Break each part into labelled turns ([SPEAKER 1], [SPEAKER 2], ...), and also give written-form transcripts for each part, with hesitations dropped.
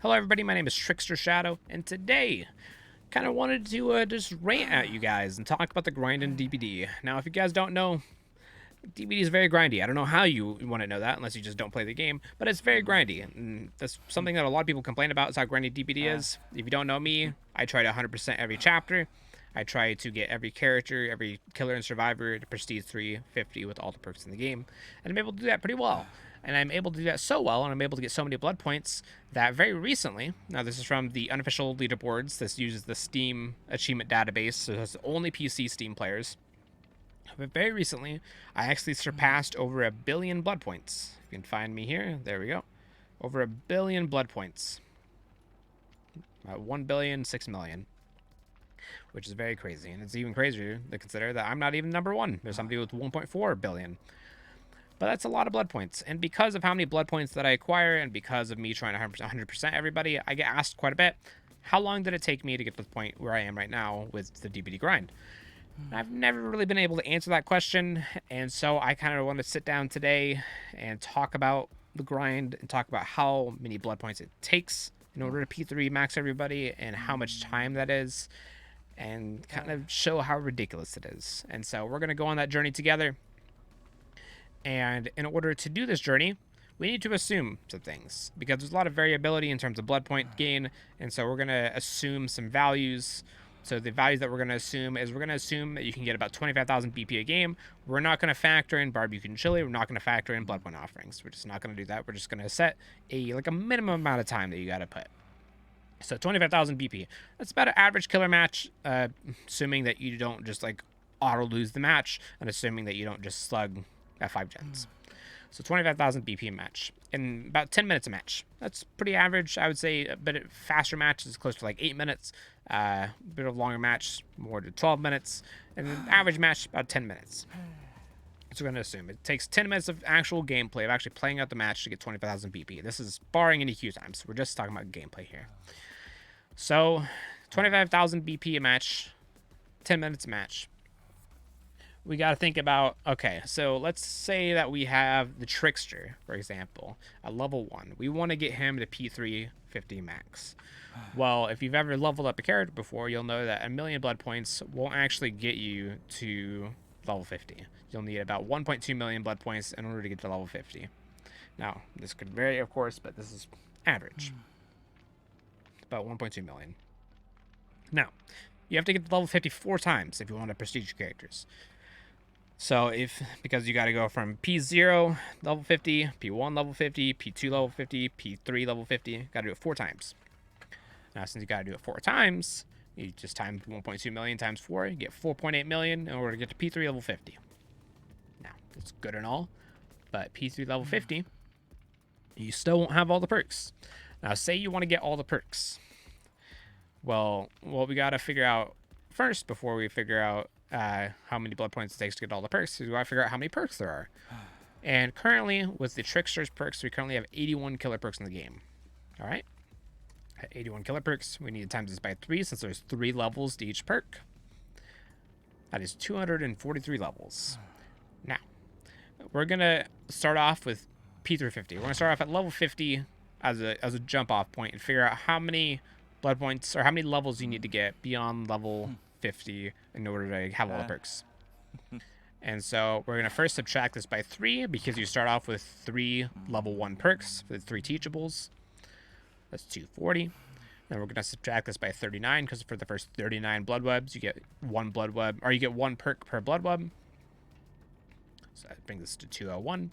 [SPEAKER 1] Hello everybody, my name is TricksterShadow, and today, kind of wanted to just rant at you guys and talk about the grind in DBD. Now, if you guys don't know, DBD is very grindy. I don't know how you want to know that unless you just don't play the game, but it's very grindy, and that's something that a lot of people complain about is how grindy DBD is. If you don't know me, I try to 100% every chapter. I try to get every character, every killer and survivor to prestige 350 with all the perks in the game, and I'm able to do that pretty well. And I'm able to do that so well, and I'm able to get so many blood points that very recently, now this is from the unofficial leaderboards, this uses the Steam achievement database, so it's only PC Steam players. But very recently, I actually surpassed over 1 billion blood points. You can find me here, there we go. Over 1 billion blood points. 1,006,000,000. Which is very crazy, and it's even crazier to consider that I'm not even number one. There's somebody with 1.4 billion. But that's a lot of blood points, and because of how many blood points that I acquire, and because of me trying to 100% everybody, I get asked quite a bit, how long did it take me to get to the point where I am right now with the DBD grind? I've never really been able to answer that question, and so I kind of want to sit down today and talk about the grind, and talk about how many blood points it takes in order to P3 max everybody, and how much time that is, and kind of show how ridiculous it is. And so we're going to go on that journey together. And in order to do this journey, we need to assume some things, because there's a lot of variability in terms of blood point gain, and so we're going to assume some values. So the values that we're going to assume is we're going to assume that you can get about 25,000 BP a game. We're not going to factor in barbecue and chili. We're not going to factor in blood point offerings. We're just not going to do that. We're just going to set a minimum amount of time that you got to put. So 25,000 BP. That's about an average killer match, assuming that you don't just auto lose the match, and assuming that you don't just slug at 5 gens. So 25,000 BP a match in about 10 minutes a match. That's pretty average. I would say a bit faster match is close to 8 minutes. A bit of longer match, more to 12 minutes. And an average match, about 10 minutes. So we're going to assume it takes 10 minutes of actual gameplay, of actually playing out the match to get 25,000 BP. This is barring any queue times. We're just talking about gameplay here. So 25,000 BP a match, 10 minutes a match. We got to think about, okay, so let's say that we have the Trickster, for example, at level 1. We want to get him to P350 max. Well, if you've ever leveled up a character before, you'll know that 1,000,000 blood points won't actually get you to level 50. You'll need about 1.2 million blood points in order to get to level 50. Now, this could vary, of course, but this is average. About 1.2 million. Now, you have to get to level 50 4 times if you want to prestige your characters. So because you got to go from P0 level 50, P1 level 50, P2 level 50, P3 level 50, got to do it 4 times. Now, since you got to do it 4 times, you just times 1.2 million times 4, you get 4.8 million in order to get to P3 level 50. Now, it's good and all, but P3 level 50, you still won't have all the perks. Now, say you want to get all the perks. Well, what we got to figure out first before we figure out how many blood points it takes to get all the perks, is we got to figure out how many perks there are. And currently, with the Trickster's perks, we currently have 81 killer perks in the game. All right? At 81 killer perks, we need to times this by 3, since there's 3 levels to each perk. That is 243 levels. Now, we're going to start off with P350. We're going to start off at level 50 as a jump-off point and figure out how many blood points or how many levels you need to get beyond level 50 in order to have all the perks. And so we're going to first subtract this by 3 because you start off with 3 level 1 perks for the 3 teachables. That's 240. Then we're going to subtract this by 39 because for the first 39 Bloodwebs, you get 1 Bloodweb, or you get 1 perk per Bloodweb. So that brings us to 201.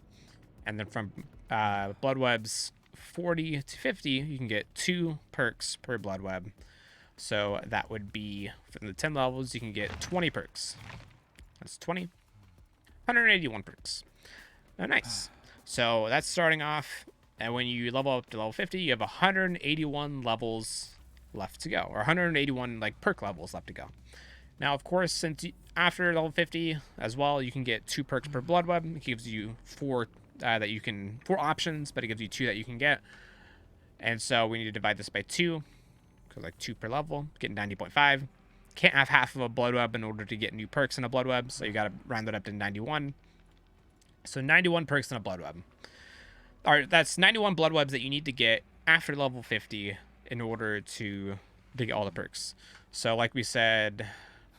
[SPEAKER 1] And then from Bloodwebs 40 to 50, you can get 2 perks per Bloodweb. So that would be, from the 10 levels, you can get 20 perks. That's 20. 181 perks. Oh, nice. So that's starting off, and when you level up to level 50, you have 181 levels left to go, or 181 perk levels left to go. Now, of course, since after level 50 as well, you can get 2 perks per Bloodweb. It gives you 4 options, but it gives you 2 that you can get. And so we need to divide this by 2. Because 2 per level, getting 90.5. Can't have half of a Bloodweb in order to get new perks in a Bloodweb, so you got to round it up to 91. So 91 perks in a Bloodweb. Alright, that's 91 Bloodwebs that you need to get after level 50 in order to get all the perks. So like we said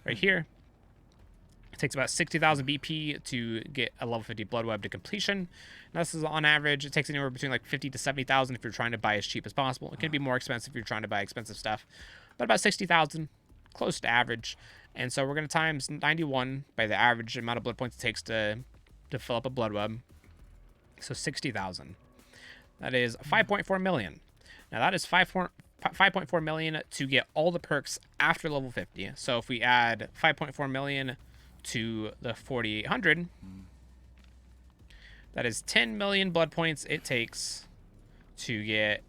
[SPEAKER 1] right here, it takes about 60,000 BP to get a level 50 Bloodweb to completion. Now, this is on average. It takes anywhere between like 50 to 70,000 if you're trying to buy as cheap as possible. It can be more expensive if you're trying to buy expensive stuff, but about 60,000, close to average. And so we're going to times 91 by the average amount of blood points it takes to fill up a Bloodweb. So 60,000. That is 5.4 million. Now that is 5.4 million to get all the perks after level 50. So if we add 5.4 million to the 4,800, that is 10 million blood points it takes to get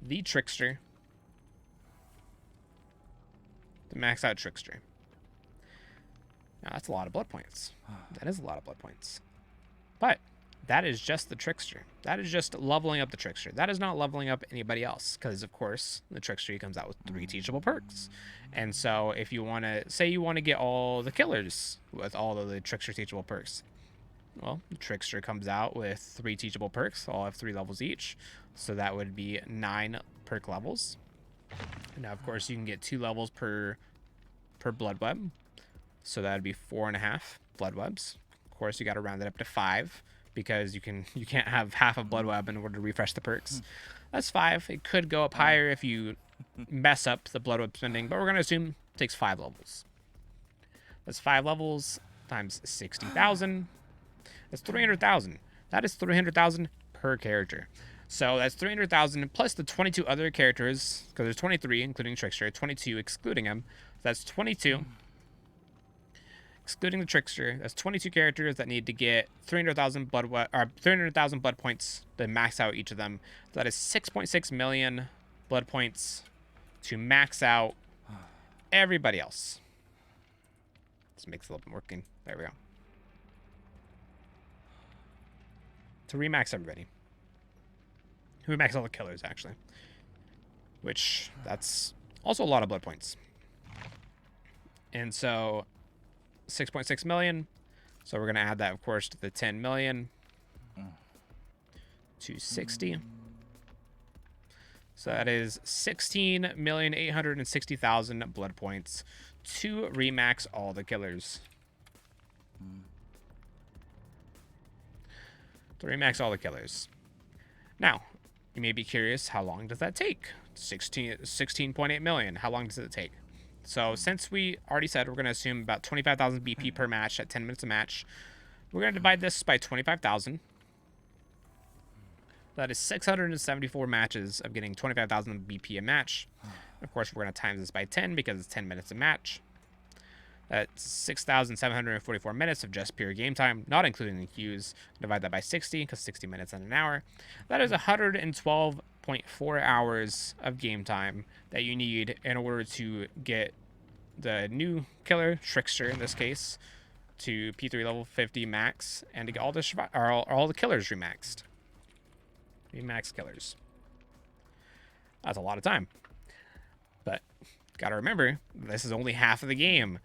[SPEAKER 1] the Trickster, the max out Trickster. Now that's a lot of blood points. That is a lot of blood points. But that is just the Trickster. That is just leveling up the Trickster. That is not leveling up anybody else, because of course the Trickster comes out with 3 teachable perks. And so if you want to, say you want to get all the killers with all of the Trickster teachable perks, well, the Trickster comes out with 3 teachable perks, all have 3 levels each. So that would be 9 perk levels. Now of course you can get 2 levels per Bloodweb. So that would be 4.5 Bloodwebs. Of course, you got to round it up to 5 because you can't have half a Bloodweb in order to refresh the perks. That's 5. It could go up higher if you mess up the Bloodweb spending, but we're going to assume it takes 5 levels. That's 5 levels times 60,000. That's 300,000. That is 300,000 per character. So that's 300,000 plus the 22 other characters, because there's 23 including Trickster, 22 excluding him. So that's 22. Excluding the Trickster, that's 22 characters that need to get 300,000 blood points to max out each of them. So that is 6.6 million blood points to max out everybody else. This makes it a little bit more clean. There we go. To remax everybody. Remax all the killers, actually. Which, that's also a lot of blood points. And so 6.6 million. So we're going to add that, of course, to the 10 million. To 60. So that is 16,860,000 blood points to remax all the killers. To remax all the killers. Now, you may be curious, how long does that take? 16.8 million. How long does it take? So since we already said we're going to assume about 25,000 BP per match at 10 minutes a match, we're going to divide this by 25,000. That is 674 matches of getting 25,000 BP a match. Of course, we're going to times this by 10 because it's 10 minutes a match. That's 6,744 minutes of just pure game time, not including the queues. Divide that by 60 because 60 minutes in an hour. That is 112.4 hours of game time that you need in order to get the new killer, Trickster in this case, to P3 level 50 max, and to get all the all the killers remaxed. Remax killers. That's a lot of time. But gotta remember, this is only half of the game,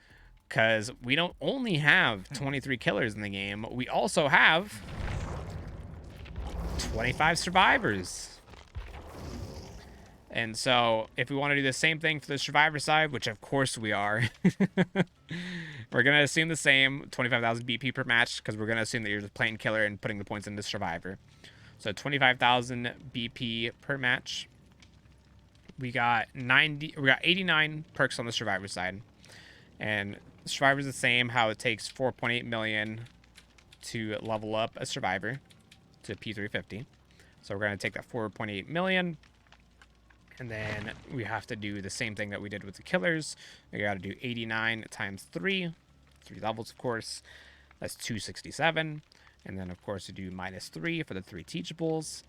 [SPEAKER 1] because we don't only have 23 killers in the game, we also have 25 survivors. And so if we want to do the same thing for the survivor side, which of course we are, we're going to assume the same 25,000 BP per match, because we're going to assume that you're just playing killer and putting the points into survivor. So 25,000 BP per match. We got 89 perks on the survivor side. And survivor's the same, how it takes 4.8 million to level up a survivor to P350. So we're going to take that 4.8 million. And then we have to do the same thing that we did with the killers. We got to do 89 times 3 levels, of course. That's 267. And then, of course, we do minus 3 for the 3 teachables.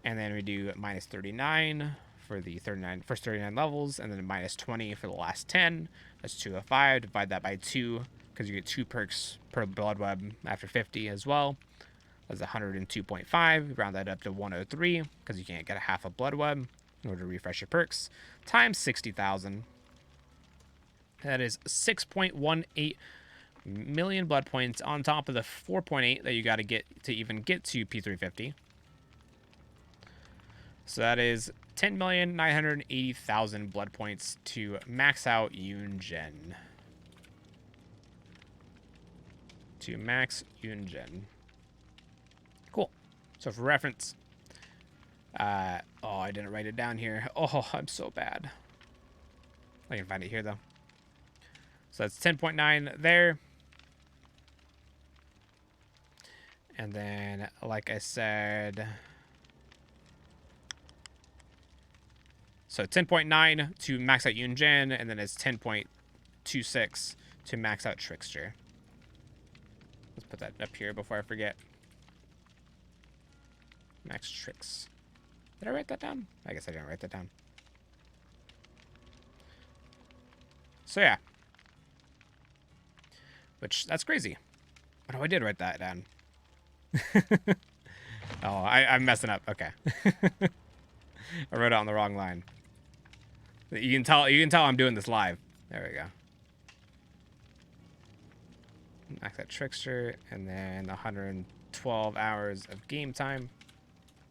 [SPEAKER 1] And then we do minus 39 for the first 39 levels. And then minus 20 for the last 10. That's 205. Divide that by 2, because you get 2 perks per Bloodweb after 50 as well. That's 102.5. Round that up to 103, because you can't get a half a Bloodweb in order to refresh your perks, times 60,000. That is 6.18 million blood points on top of the 4.8 that you got to get to even get to P350. So that is 10,980,000 blood points to max out Yunjin. To max Yunjin. Cool. So for reference, oh, I didn't write it down here. Oh, I'm so bad. I can find it here though. So that's 10.9 there. And then, like I said, so 10.9 to max out Yunjin, and then it's 10.26 to max out Trickster. Let's put that up here before I forget. Max Tricks. Did I write that down? I guess I didn't write that down. So yeah. Which, that's crazy. Oh, I did write that down. Oh, I'm messing up. Okay. I wrote it on the wrong line. You can tell I'm doing this live. There we go. Max that Trickster, and then 112 hours of game time.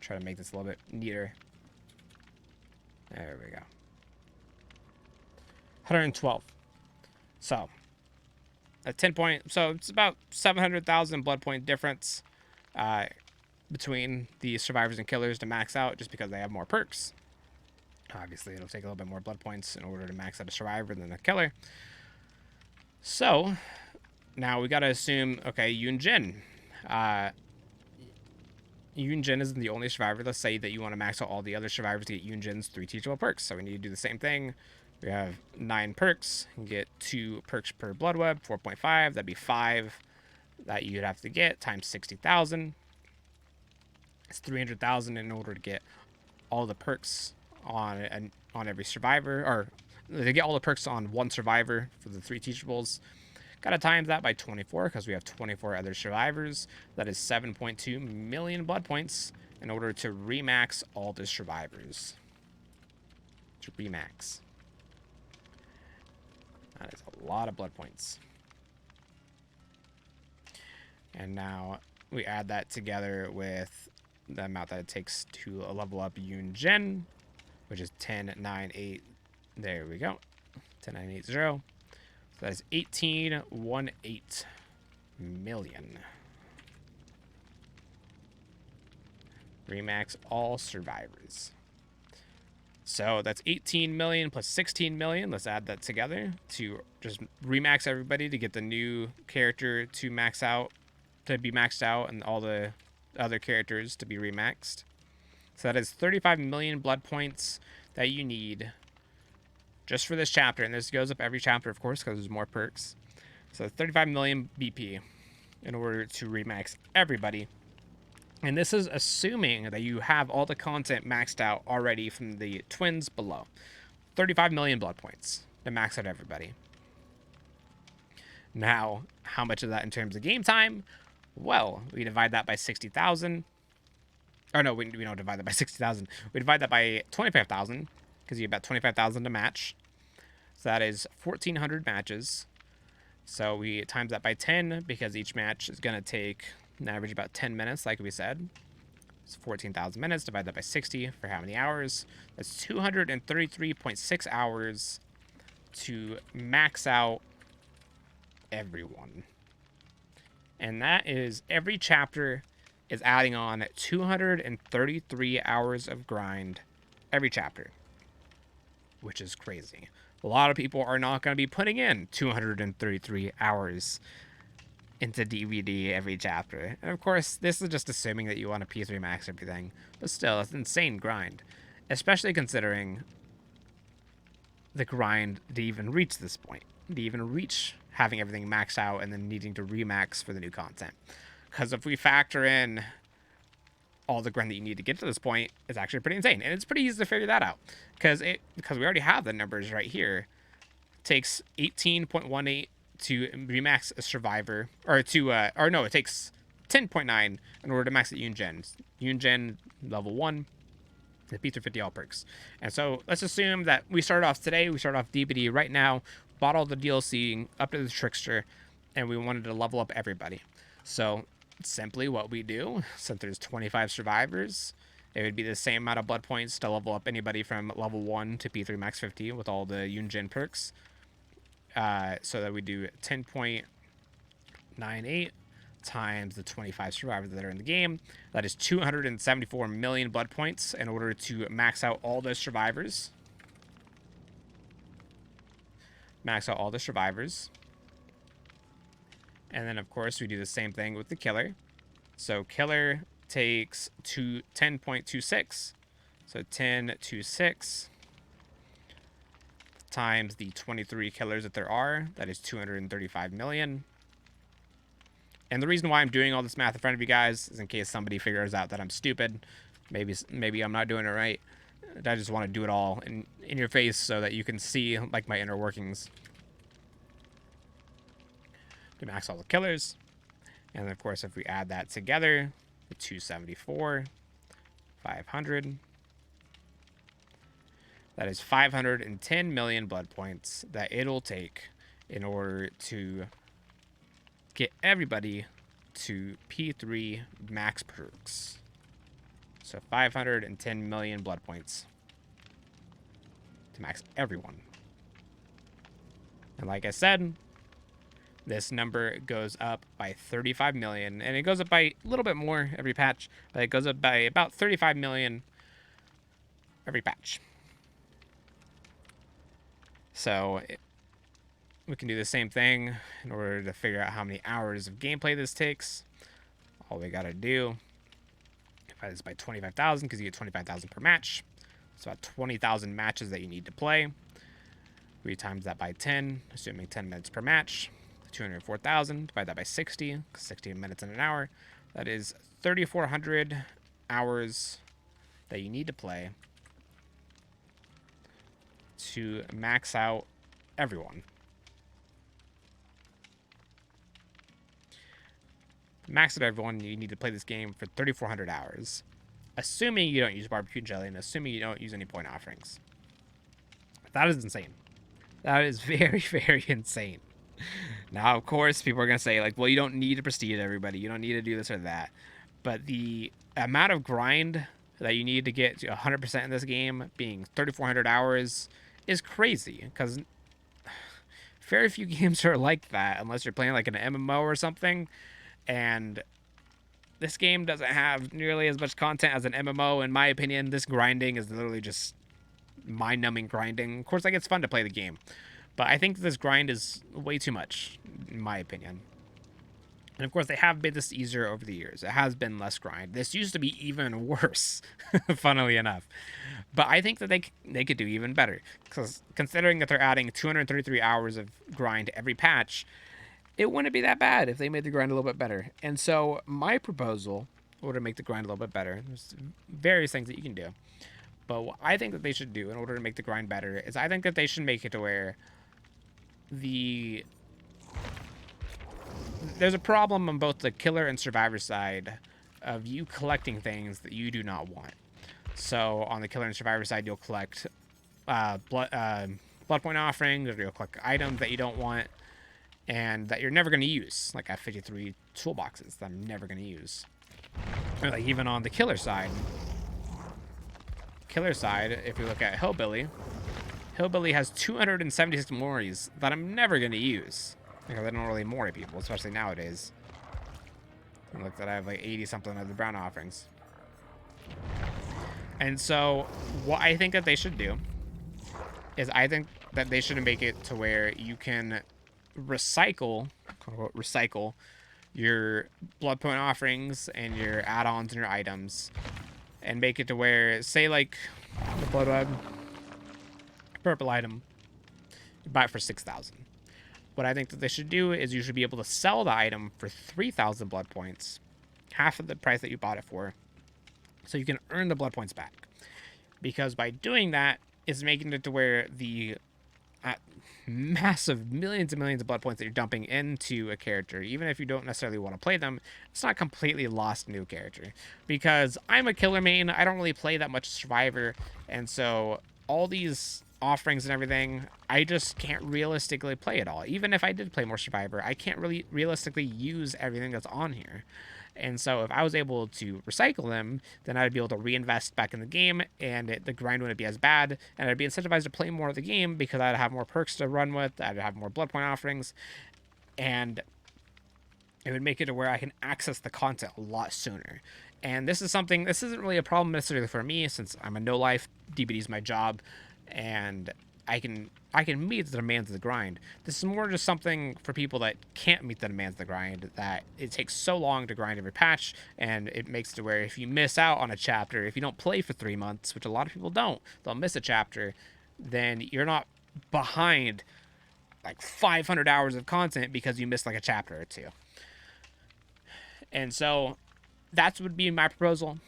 [SPEAKER 1] Try to make this a little bit neater. There we go. 112. So at 10 point, so it's about 700,000 blood point difference between the survivors and killers to max out, just because they have more perks. Obviously, it'll take a little bit more blood points in order to max out a survivor than a killer. So now we gotta assume, okay, Yunjin. Yunjin isn't the only survivor. Let's say that you want to max out all the other survivors to get Yunjin's 3 teachable perks. So we need to do the same thing. We have 9 perks. You can get 2 perks per Bloodweb, 4.5. That'd be 5 that you'd have to get times 60,000. It's 300,000 in order to get all the perks on every survivor, or to get all the perks on one survivor for the 3 teachables. Gotta times that by 24 because we have 24 other survivors. That is 7.2 million blood points in order to remax all the survivors. To remax. That is a lot of blood points. And now we add that together with the amount that it takes to level up Yunjin, which is 10,980. There we go. 10,980. So that is 18.18 million. Remax all survivors. So that's 18 million plus 16 million. Let's add that together to just remax everybody to get the new character to max out, to be maxed out, and all the other characters to be remaxed. So that is 35 million blood points that you need just for this chapter. And this goes up every chapter, of course, because there's more perks. So 35 million BP in order to remax everybody. And this is assuming that you have all the content maxed out already from the twins below. 35 million blood points to max out everybody. Now, how much of that in terms of game time? Well, we divide that by 60,000. Or no, we don't divide that by 60,000. We divide that by 25,000 because you have about 25,000 to match. So that is 1,400 matches. So we times that by 10 because each match is going to take an average about 10 minutes, like we said. It's 14,000 minutes. Divide that by 60 for how many hours? That's 233.6 hours to max out everyone. And that is every chapter is adding on 233 hours of grind every chapter, which is crazy. A lot of people are not going to be putting in 233 hours into DBD every chapter. And of course, this is just assuming that you want to P3 max everything, but still, it's an insane grind, especially considering the grind to even reach this point, to even reach having everything maxed out and then needing to remax for the new content. Because if we factor in all the grind that you need to get to this point, it's actually pretty insane. And it's pretty easy to figure that out. Because we already have the numbers right here. It takes 18.18 to remax a survivor. It takes 10.9 in order to max at Yunjin. Yunjin level 1. The P350 all perks. And so let's assume that we start off today. We start off DBD right now. Bought all the DLC up to the Trickster. And we wanted to level up everybody. So simply what we do, since there's 25 survivors It would be the same amount of blood points to level up anybody from level 1 to P3 max 50 with all the Yunjin perks. So that we do 10.98 times the 25 survivors that are in the game. That is 274 million blood points in order to max out all those survivors. Max out all the survivors. And then, of course, we do the same thing with the killer. So killer takes 10.26. So 10.26 times the 23 killers that there are. That is 235 million. And the reason why I'm doing all this math in front of you guys is in case somebody figures out that I'm stupid. Maybe I'm not doing it right. I just want to do it all in your face so that you can see like my inner workings. To max all the killers. And then, of course, if we add that together, the 274, 500. That is 510 million blood points that it'll take in order to get everybody to P3 max perks. So 510 million blood points to max everyone. And like I said, this number goes up by 35 million, and it goes up by a little bit more every patch, but it goes up by about 35 million every patch. So we can do the same thing in order to figure out how many hours of gameplay this takes. All we gotta do, divide this by 25,000 because you get 25,000 per match. It's about 20,000 matches that you need to play. We times that by 10, assuming 10 minutes per match. 204,000, divide that by 60, because 60 minutes in an hour. That is 3,400 hours that you need to play to max out everyone. Max out everyone, you need to play this game for 3,400 hours. Assuming you don't use barbecue jelly and assuming you don't use any point offerings. That is insane. That is very, very insane. Now, of course, people are going to say, like, well, you don't need to prestige everybody. You don't need to do this or that. But the amount of grind that you need to get to 100% in this game, being 3,400 hours, is crazy. Because very few games are like that, unless you're playing like an MMO or something. And this game doesn't have nearly as much content as an MMO. In my opinion, this grinding is literally just mind-numbing grinding. Of course, like, it's fun to play the game. But I think this grind is way too much, in my opinion. And of course, they have made this easier over the years. It has been less grind. This used to be even worse, funnily enough. But I think that they could do even better. Because considering that they're adding 233 hours of grind every patch, it wouldn't be that bad if they made the grind a little bit better. And so my proposal, in order to make the grind a little bit better, there's various things that you can do. But what I think that they should do in order to make the grind better is I think that they should make it to where there's a problem on both the killer and survivor side of you collecting things that you do not want. So on the killer and survivor side, you'll collect blood point offerings, or you'll collect items that you don't want and that you're never going to use. Like I have 53 toolboxes that I'm never going to use. Or like even on the killer side, if you look at Hillbilly has 276 mories that I'm never going to use. Because I don't really more people, especially nowadays. And look that I have like 80-something of the brown offerings. And so, what I think that they should do is I think that they should make it to where you can recycle, quote unquote, recycle your blood point offerings and your add-ons and your items. And make it to where, say like the Bloodweb purple item, you buy it for 6,000. What I think that they should do is you should be able to sell the item for 3,000 blood points, half of the price that you bought it for, so you can earn the blood points back. Because by doing that, it's making it to where the massive millions and millions of blood points that you're dumping into a character, even if you don't necessarily want to play them, it's not completely lost new character. Because I'm a killer main, I don't really play that much Survivor, and so all these offerings and everything, I just can't realistically play it all. Even if I did play more Survivor, I can't really realistically use everything that's on here. And so if I was able to recycle them, then I'd be able to reinvest back in the game, and the grind wouldn't be as bad, and I'd be incentivized to play more of the game because I'd have more perks to run with, I'd have more blood point offerings, and it would make it to where I can access the content a lot sooner. And this isn't really a problem necessarily for me, since I'm a no-life, DBD is my job, and I can meet the demands of the grind. This is more just something for people that can't meet the demands of the grind, that it takes so long to grind every patch, and it makes it to where if you miss out on a chapter, if you don't play for 3 months, which a lot of people don't, they'll miss a chapter, then you're not behind like 500 hours of content because you missed like a chapter or two. And so that would be my proposal.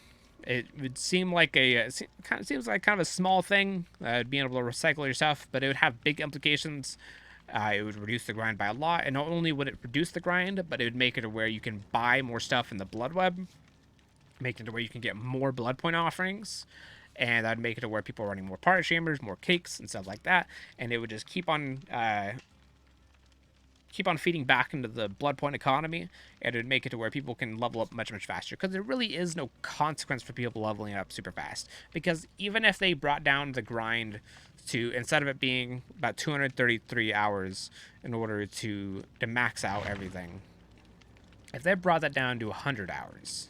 [SPEAKER 1] It would seem like seems like kind of a small thing, being able to recycle your stuff, but it would have big implications. It would reduce the grind by a lot, and not only would it reduce the grind, but it would make it to where you can buy more stuff in the Bloodweb, making it to where you can get more blood point offerings, and that'd make it to where people are running more party chambers, more cakes, and stuff like that, and it would just keep on feeding back into the blood point economy, and it would make it to where people can level up much faster, because there really is no consequence for people leveling up super fast. Because even if they brought down the grind to, instead of it being about 233 hours in order to max out everything, if they brought that down to 100 hours,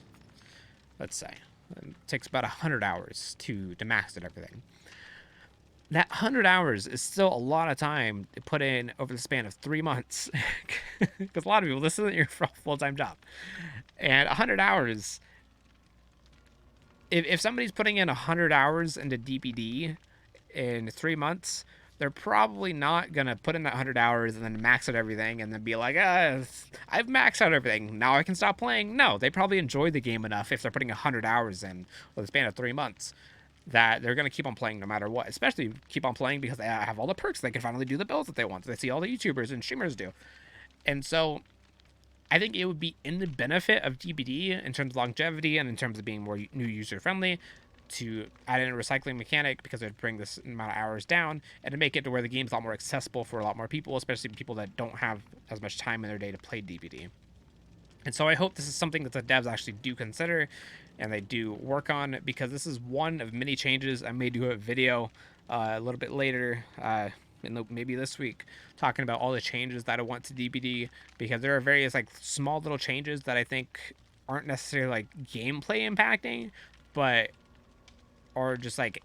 [SPEAKER 1] let's say, it takes about 100 hours to max it everything, that 100 hours is still a lot of time to put in over the span of 3 months. Because a lot of people, this isn't your full-time job. And 100 hours, if somebody's putting in 100 hours into DBD in 3 months, they're probably not going to put in that 100 hours and then max out everything and then be like, I've maxed out everything, now I can stop playing. No, they probably enjoy the game enough if they're putting 100 hours in with a span of 3 months, that they're going to keep on playing no matter what, especially keep on playing because they have all the perks. They can finally do the builds that they want. They see all the YouTubers and streamers do. And so I think it would be in the benefit of DBD in terms of longevity and in terms of being more new user-friendly to add in a recycling mechanic, because it would bring this amount of hours down and to make it to where the game's a lot more accessible for a lot more people, especially people that don't have as much time in their day to play DBD. And so I hope this is something that the devs actually do consider and they do work on, because this is one of many changes. I may do a video a little bit later, maybe this week, talking about all the changes that I want to DBD, because there are various like small little changes that I think aren't necessarily like gameplay impacting, but are just like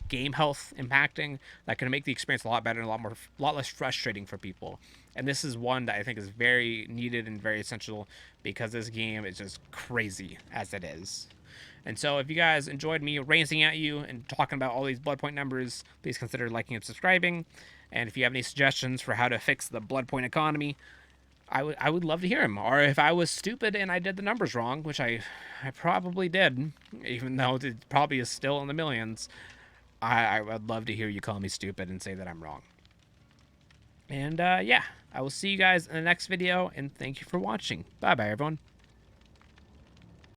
[SPEAKER 1] game health impacting, that can make the experience a lot better and a lot less frustrating for people. And this is one that I think is very needed and very essential, because this game is just crazy as it is. And so if you guys enjoyed me ranting at you and talking about all these blood point numbers, please consider liking and subscribing. And if you have any suggestions for how to fix the blood point economy, I would love to hear them. Or if I was stupid and I did the numbers wrong, which I probably did, even though it probably is still in the millions, I would love to hear you call me stupid and say that I'm wrong. And yeah, I will see you guys in the next video, and thank you for watching. Bye-bye, everyone.